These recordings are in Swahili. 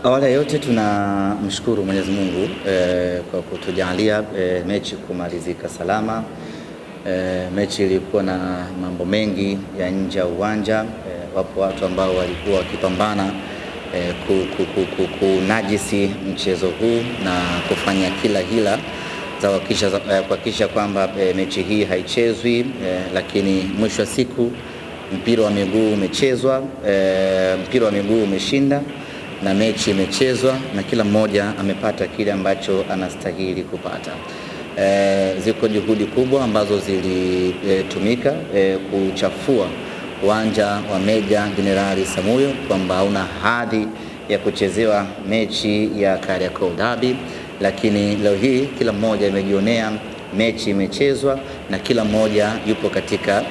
Awali ya yote tunamshukuru Mwenyezi Mungu kwa kutujalia mechi kumalizika salama. Mechi ilikuwa na mambo mengi ya nje ya uwanja. Wapo watu ambao walikuwa wakipambana kunajisi mchezo huu na kufanya kila hila za kuhakikisha kwamba mechi hii haichezwi, lakini mwisho wa siku mpira wa miguu umechezwa, mpira wa miguu umeshinda na mechi imechezwa na kila mmoja amepata kile ambacho anastahili kupata. Ziko juhudi kubwa ambazo zilitumika kuchafua uwanja wa Meja Jenerali Samuyo kwamba hauna hadhi ya kuchezewa mechi ya Kariakoo Derby, lakini leo hii kila mmoja amejionea mechi imechezwa na kila mmoja yupo katika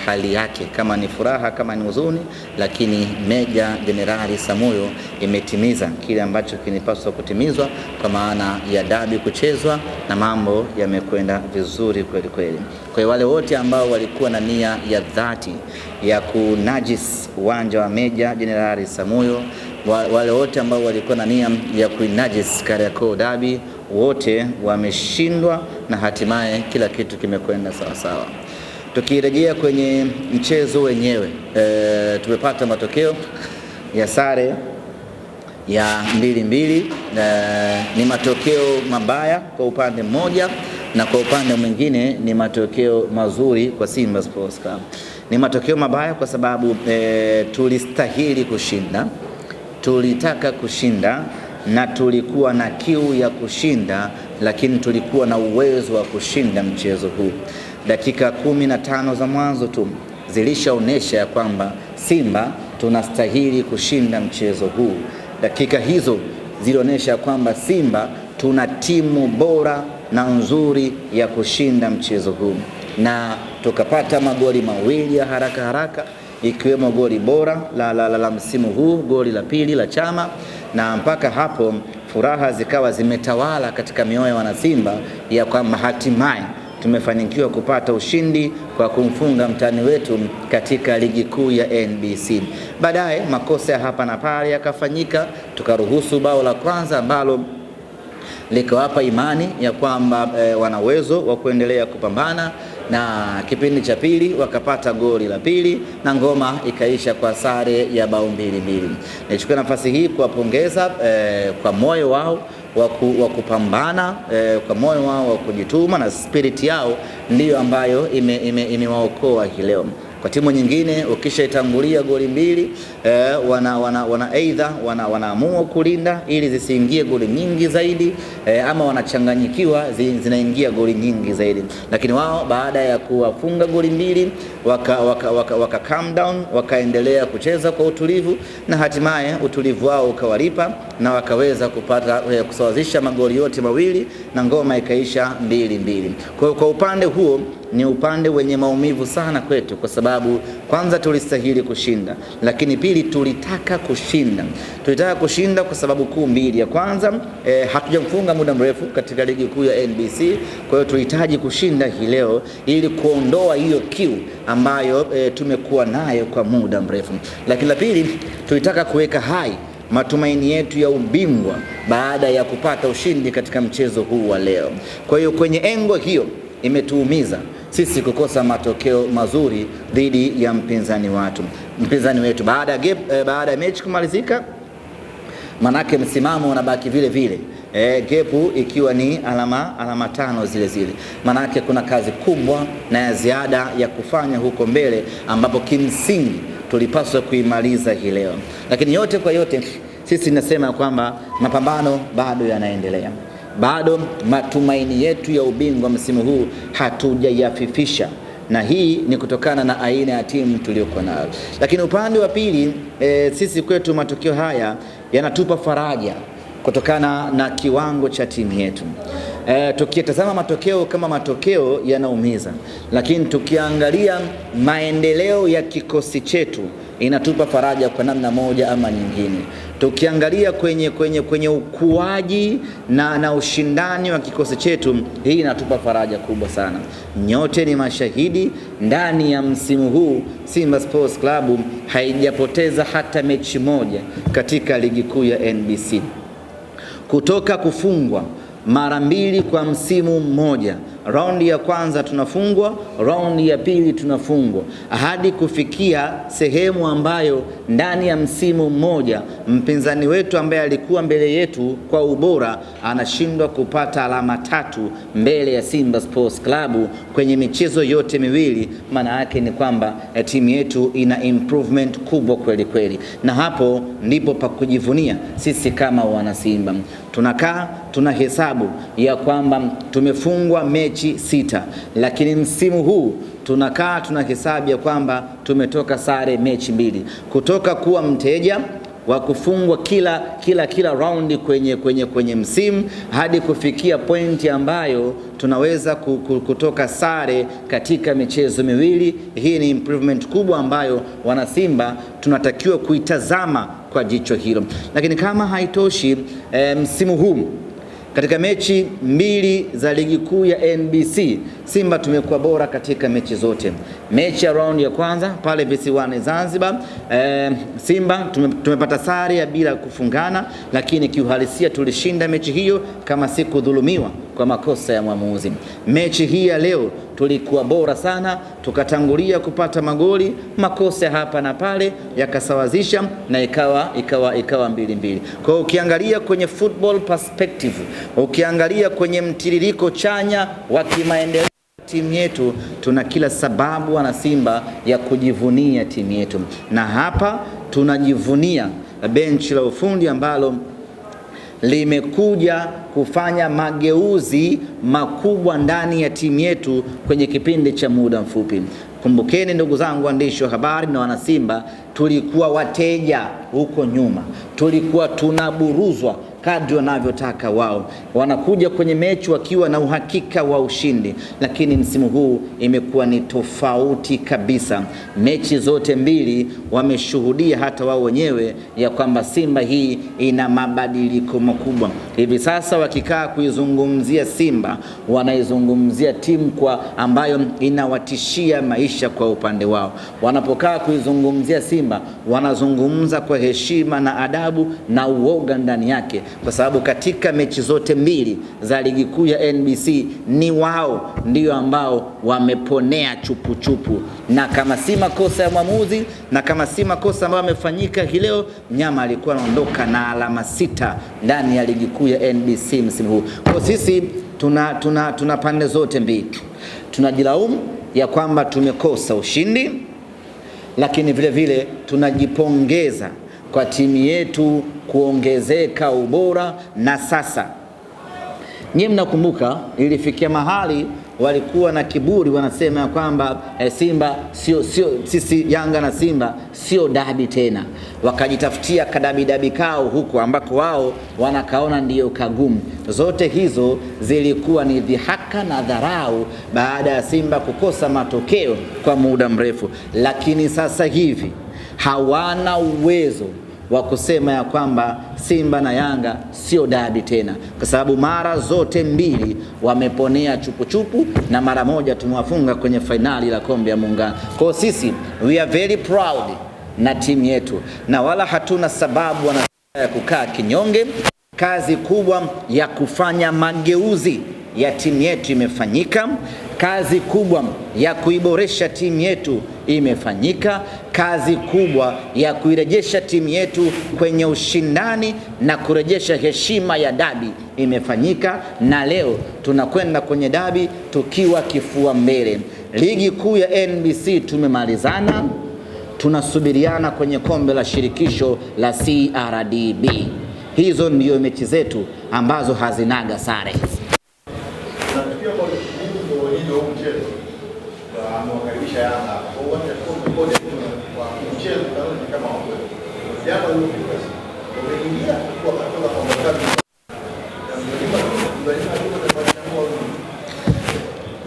hali yake, kama ni furaha, kama ni huzuni, lakini Meja Jenerali Samuyo imetimiza kile ambacho kinipaswa kutimizwa kwa maana ya dabi kuchezwa na mambo yamekwenda vizuri kweli kweli. Kwa hiyo wale wote ambao walikuwa na nia ya dhati ya kunajis uwanja wa Meja Jenerali Samuyo, wale wote ambao walikuwa na nia ya kunajis Kariakoo Derby, wote wameshindwa na hatimaye kila kitu kimekwenda sawa sawa. Tukirejea kwenye mchezo wenyewe, tumepata matokeo ya sare ya 2-2. Ni matokeo mabaya kwa upande mmoja na kwa upande mwingine ni matokeo mazuri kwa Simba Sports Club. Ni matokeo mabaya kwa sababu tulistahili kushinda, tulitaka kushinda na tulikuwa na kiu ya kushinda, lakini tulikuwa na uwezo wa kushinda mchezo huu. Dakika 15 za mwanzo tu zilishaonesha kwamba Simba tunastahili kushinda mchezo huu. Dakika hizo zilionyesha kwamba Simba tuna timu bora na nzuri ya kushinda mchezo huu, na tukapata magoli mawili ya haraka ikiwemo goli bora la msimu huu, goli la pili la Chama, na mpaka hapo furaha zikawa zimetawala katika mioyo ya wanasimba ya kwamba hatimaye tumefanikiwa kupata ushindi kwa kumfunga mtani wetu katika ligi kuu ya NBC. Baadaye makosa ya hapa na pale yakafanyika, tukaruhusu bao la kwanza ambalo likawapa imani ya kwamba wana uwezo wa kuendelea kupambana, na kipindi cha pili wakapata goli la pili na ngoma ikaisha kwa sare ya bao 2-2. Nichukue nafasi hii kuwapongeza kwa moyo wao wa kupambana, kwa moyo wao wa kujituma, na spirit yao ndiyo ambayo imewaokoa hii leo. Kwa timu nyingine ukishaitangulia goli mbili, wanaamua kulinda ili zisiingie goli nyingi zaidi, ama wanachanganyikiwa zinaingia goli nyingi zaidi. Lakini wao baada ya kuwafunga goli mbili waka calm down, wakaendelea kucheza kwa utulivu, na hatimaye utulivu wao ukawalipa na wakaweza kupata kusawazisha magoli yote mawili na ngoma ikaisha 2-2. Kwa upande huo ni upande wenye maumivu sana kwetu, kwa sababu kwanza tulistahili kushinda, lakini pili tulitaka kushinda. Tulitaka kushinda kwa sababu kuu mbili. Ya kwanza, hatujamfunga muda mrefu katika ligi kuu ya NBC, kwa hiyo tulihitaji kushinda hii leo ili kuondoa hiyo kiu ambayo tumekuwa nayo kwa muda mrefu. Lakini la pili, tulitaka kuweka hai matumaini yetu ya ubingwa baada ya kupata ushindi katika mchezo huu wa leo. Kwa hiyo kwenye engo hiyo imetuumiza sisi kukosa matokeo mazuri dhidi ya mpinzani wetu baada ya mechi kumalizika. Manake msimamo unabaki vile vile, gepu ikiwa ni alama 5 zile. Manake kuna kazi kubwa na ya ziada ya kufanya huko mbele, ambapo kimsingi tulipaswa kuimaliza hii leo. Lakini yote kwa yote sisi nasema kwamba mapambano bado yanaendelea. Bado matumaini yetu ya ubingwa msimu huu hatujayafifisha, na hii ni kutokana na aina ya timu tuliyokuwa nayo. Lakini upande wa pili, sisi kwetu matokeo haya yanatupa faraja kutokana na kiwango cha timu yetu. Tukitazama matokeo kama matokeo yanaumiza, lakini tukiangalia maendeleo ya kikosi chetu inatupa faraja kwa namna moja ama nyingine. Tukiangalia kwenye ukuaji na ushindani wa kikosi chetu, hii inatupa faraja kubwa sana. Nyote ni mashahidi, ndani ya msimu huu Simba Sports Club haijapoteza hata mechi moja katika ligi kuu ya NBC. Kutoka kufungwa mara 2 kwa msimu mmoja, raundi ya kwanza tunafungwa, raundi ya pili tunafungwa, hadi kufikia sehemu ambayo ndani ya msimu mmoja mpinzani wetu ambaye alikuwa mbele yetu kwa ubora anashindwa kupata alama 3 mbele ya Simba Sports Club kwenye michezo yote miwili. Maana yake ni kwamba timu yetu ina improvement kubwa kweli kweli, na hapo ndipo pa kujivunia sisi kama wana Simba. Tunakaa tunahesabu ya kwamba tumefungwa mechi 6, lakini msimu huu tunakaa tunahesabu ya kwamba tumetoka sare mechi 2, kutoka kuwa mteja wa kufungwa kila raundi kwenye msimu hadi kufikia pointi ambayo tunaweza kutoka sare katika michezo miwili. Hii ni improvement kubwa ambayo wana Simba tunatakiwa kuitazama kwa jicho hilo. Lakini kama haitoshi, msimu huu katika mechi 2 za ligi kuu ya NBC Simba tumekuwa bora katika mechi zote. Mechi ya round ya kwanza pale visiwani Zanzibar, Simba tumepata sare ya bila kufungana, lakini kiuhalisia tulishinda mechi hiyo kama si kudhulumiwa kwa makosa ya mwamuzi. Mechi hii ya leo tulikuwa bora sana, tukatangulia kupata magoli, makosa hapa na pale yakasawazisha na ikawa 2-2. Kwa hiyo ukiangalia kwenye football perspective, ukiangalia kwenye mtiririko chanya wa kimaendeleo timu yetu, tuna kila sababu wana Simba ya kujivunia timu yetu, na hapa tunajivunia benchi la ufundi ambalo limekuja kufanya mageuzi makubwa ndani ya timu yetu kwenye kipindi cha muda mfupi. Kumbukeni ndugu zangu waandishi wa habari na wana Simba, tulikuwa wateja huko nyuma, tulikuwa tunaburuzwa kadri wanavyotaka wao, wanakuja kwenye mechi wakiwa na uhakika wa ushindi. Lakini msimu huu imekuwa ni tofauti kabisa. Mechi zote 2 wameshuhudia hata wao wenyewe ya kwamba Simba hii ina mabadiliko makubwa. Hivi sasa wakikaa kuizungumzia Simba, wanaizungumzia timu kwa ambayo inawatishia maisha kwa upande wao. Wanapokaa kuizungumzia Simba, wanazungumza kwa heshima na adabu na uoga ndani yake, kwa sababu katika mechi zote 2 za ligi kuu ya NBC ni wao ndio ambao wameponea chupu. Na kama si makosa ya mwamuzi, na kama si makosa ambayo yamefanyika hii leo, Mnyama alikuwa anaondoka na alama 6 ndani ya ligi kuu ya NBC msimu huu. Kwa sisi tuna pande zote 2. Tunajilaumu ya kwamba tumekosa ushindi, lakini vile vile tunajipongeza kwa timu yetu kuongezeka ubora. Na sasa nyinyi mnakumbuka ilifikia mahali walikuwa na kiburi, wanasema kwamba Simba sio sisi Yanga na Simba sio dabi tena, wakajitafutia kadabi kao huko ambako wao wanakaona ndiyo kagumu. Zote hizo zilikuwa ni dhihaka na dharau baada ya Simba kukosa matokeo kwa muda mrefu, lakini sasa hivi hawana uwezo wa kusema ya kwamba Simba na Yanga sio dabi tena, kwa sababu mara zote 2 wameponea chupu na mara moja tumewafunga kwenye fainali la kombe ya Muungano. Kwa sisi we are very proud na timu yetu, na wala hatuna sababu ya kukaa kinyonge. Kazi kubwa ya kufanya mageuzi ya timu yetu imefanyika. Kazi kubwa ya kuiboresha timu yetu imefanyika. Kazi kubwa ya kuirejesha timu yetu kwenye ushindani na kurejesha heshima ya dabi imefanyika, na leo tunakwenda kwenye dabi tukiwa kifua mbele. Ligi kuu ya NBC tumemalizana, tunasubiriana kwenye kombe la shirikisho la CRDB. Hizo ndio mechi zetu ambazo hazinaga sare. Jana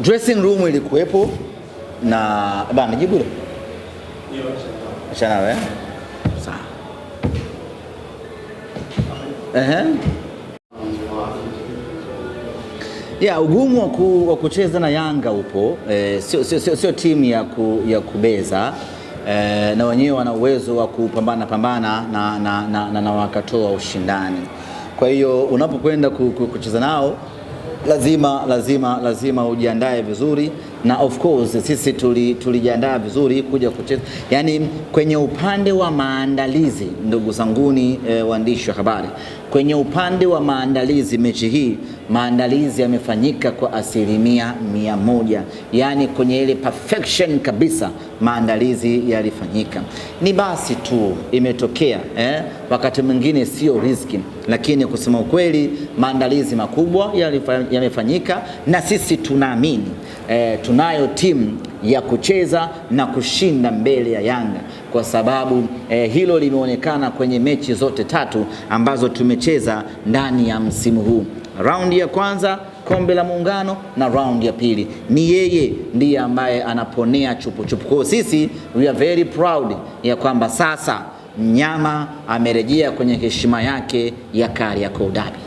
Dressing room ilikuwepo na bana jibu hilo. Ndio achana wewe. Sawa. Ugumu wa kucheza na Yanga upo, sio timu ya kubeza, na wenyewe wana uwezo wa kupambana na wakatoa ushindani. Kwa hiyo unapokwenda kucheza nao lazima ujiandae vizuri, na of course sisi tulijiandaa vizuri kuja kucheza. Yani kwenye upande wa maandalizi, ndugu zanguni waandishi wa habari, kwenye upande wa maandalizi mechi hii, maandalizi yamefanyika kwa 100%. Yani kwenye ile perfection kabisa maandalizi yalifanyika. Ni basi tu imetokea wakati mwingine sio riski, lakini kusema ukweli maandalizi makubwa yamefanyika, na sisi tunaamini tunayo timu ya kucheza na kushinda mbele ya Yanga, kwa sababu hilo limeonekana kwenye mechi zote 3 ambazo tumecheza ndani ya msimu huu. Raundi ya kwanza Kombe la Muungano na raundi ya pili ni yeye ndiye ambaye anaponea chupu. Kwa sisi we are very proud ya kwamba sasa mnyama amerejea kwenye heshima yake ya Kariakoo Derby.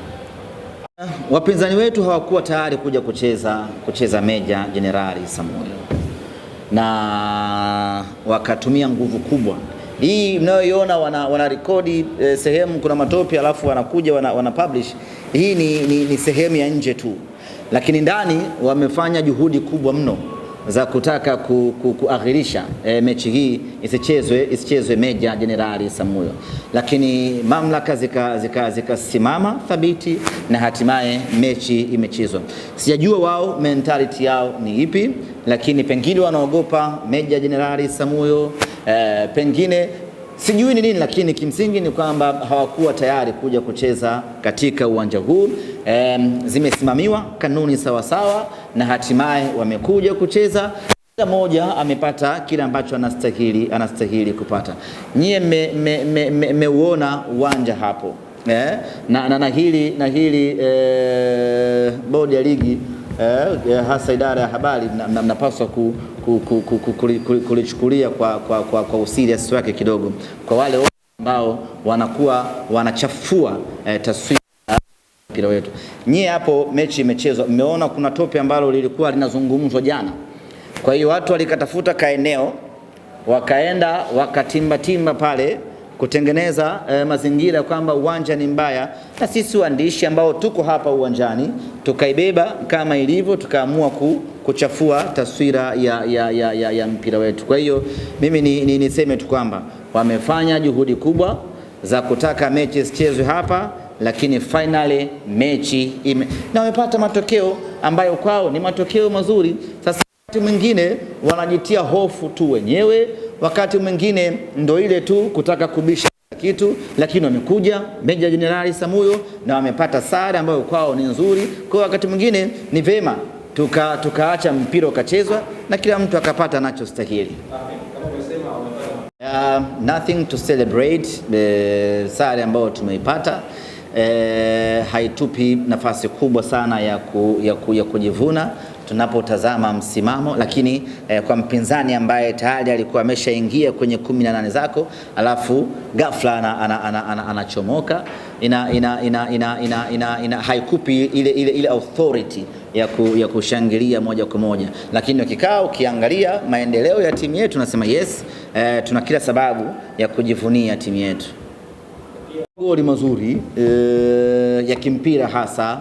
Wapinzani wetu hawakuwa tayari kuja kucheza Meja Jenerali Samuel, na wakatumia nguvu kubwa. Hii mnayoiona wana rekodi sehemu kuna matope alafu wanakuja wana publish. Hii ni sehemu ya nje tu, lakini ndani wamefanya juhudi kubwa mno za kutaka kuaghirisha mechi hii isichezwe Meja Jenerali Samuel, lakini mamlaka zikasimama thabiti na hatimaye mechi imechezwa. Sijajua wao mentality yao ni ipi, lakini pengine wanaogopa Meja Jenerali Samuel, pengine sijui ni nini, lakini kimsingi ni kwamba hawakuwa tayari kuja kucheza katika uwanja huu. Zimesimamiwa kanuni sawasawa na hatimaye wamekuja kucheza. Kila mmoja amepata kile ambacho anastahili kupata. Nyie mmeuona uwanja hapo, na hili bodi ya ligi, hasa idara ya habari, mnapaswa kulichukulia kwa userious wake kidogo, kwa wale ambao wanakuwa wanachafua taswira mpira wetu. Nyie hapo mechi imechezwa, mmeona kuna tope ambalo lilikuwa linazungumzwa jana. Kwa hiyo watu walikatafuta kaeneo, wakaenda wakatimba pale kutengeneza mazingira kwamba uwanja ni mbaya, na sisi waandishi ambao tuko hapa uwanjani tukaibeba kama ilivyo, tukaamua kuchafua taswira ya mpira wetu. Kwa hiyo mimi niseme tu kwamba wamefanya juhudi kubwa za kutaka mechi isichezwe hapa, lakini finally mechi na wamepata matokeo ambayo kwao ni matokeo mazuri. Sasa wakati mwingine wanajitia hofu tu wenyewe, wakati mwingine ndo ile tu kutaka kubisha kitu, lakini wamekuja Meja Jenerali Samuel na wamepata sare ambayo kwao ni nzuri. Kwa wakati mwingine ni vema tukaacha mpira ukachezwa na kila mtu akapata anachostahili. Nothing to celebrate. Sare ambayo tumeipata haitupi nafasi kubwa sana ya kujivuna tunapotazama msimamo, lakini kwa mpinzani ambaye tayari alikuwa ameshaingia kwenye 18 zako alafu ghafla anachomoka, haikupi ile authority ya kushangilia moja kwa moja. Lakini ukikaa ukiangalia maendeleo ya timu yetu nasema yes, tuna kila sababu ya kujivunia timu yetu. Goli mazuri ya kimpira, hasa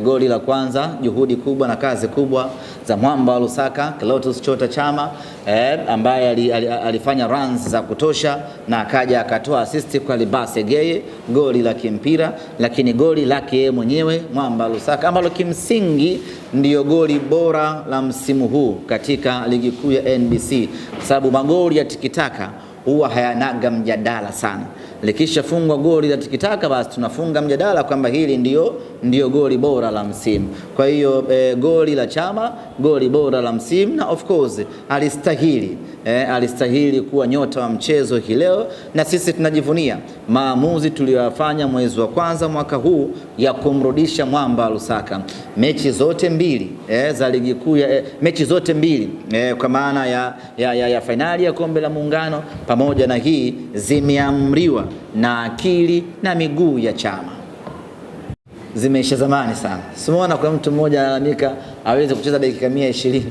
goli la kwanza, juhudi kubwa na kazi kubwa za mwamba wa Lusaka Clatous Chota Chama, ambaye alifanya runs za kutosha na akaja akatoa assist kwa Libase Geye. Goli la kimpira, lakini goli lake yeye mwenyewe mwamba wa Lusaka ambalo kimsingi ndiyo goli bora la msimu huu katika ligi kuu ya NBC, kwa sababu magoli ya tikitaka huwa hayanaga mjadala sana, likishafungwa goli la tikitaka, basi tunafunga mjadala kwamba hili ndio goli bora la msimu. Kwa hiyo goli la Chama, goli bora la msimu, na of course alistahili kuwa nyota wa mchezo hii leo, na sisi tunajivunia maamuzi tuliyofanya mwezi wa kwanza mwaka huu ya kumrudisha mwamba Lusaka. Mechi zote mbili za ligi kuu, mechi zote mbili kwa maana ya fainali ya kombe la Muungano pamoja na hii zimeamriwa na akili na miguu ya Chama. Zimeisha zamani sana. Simuona kwa mtu mmoja analalamika aweze kucheza dakika 120.